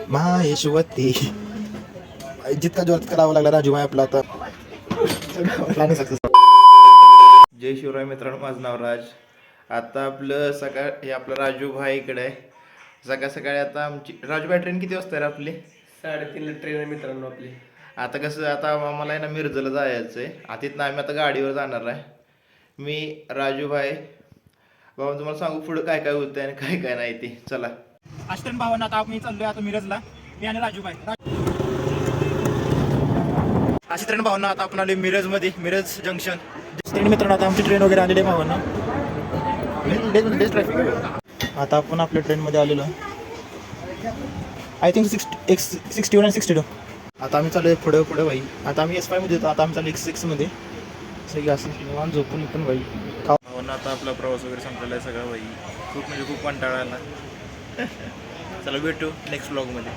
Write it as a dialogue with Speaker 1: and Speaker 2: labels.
Speaker 1: माहेशवती. जितका जोरात करावा लागला राजू भाई आपला आता सक्सेस. जय शिवराय मित्रांनो, माझं नाव राज. आता आपलं सकाळ हे आपलं राजू भाई इकडे आहे. सकाळ सकाळी आता आमची राजू भाई ट्रेन किती वाजता आहे आपली?
Speaker 2: 3:30ला ट्रेन आहे मित्रांनो आपली.
Speaker 1: आता कसं आता आम्हाला आहे ना मिरजला जायचं आहे. आता तिथनं आम्ही आता गाडीवर जाणार आहे. मी राजू भाई बाबा तुम्हाला सांगू पुढं काय काय होतं आणि काय काय नाही ते. चला
Speaker 3: अष्टन भावांना आता आम्ही चाललोय आता मिरजला, मी आणि राजूभाई.
Speaker 1: आशित्रण भावना आता आपण आले मिरजमध्ये, मिरज जंक्शन. मित्रांनो आता आमची ट्रेन वगैरे आलेली आहे भावना. ट्रॅफिक आता आपण आपल्या ट्रेनमध्ये आलेलो आय थिंक 61 आणि 62. आता आम्ही चालू आहे पुढं पुढं भाई. आता आम्ही S5 मध्ये होतो, आता आम्ही चालू X6 मध्ये. सगळी असं निवांत झोपून पण भाई भावना. आता आपला प्रवास वगैरे संपलेला आहे सगळा भाई. खूप म्हणजे खूप कंटाळा आला. चला भेटू नेक्स्ट ब्लॉगमध्ये.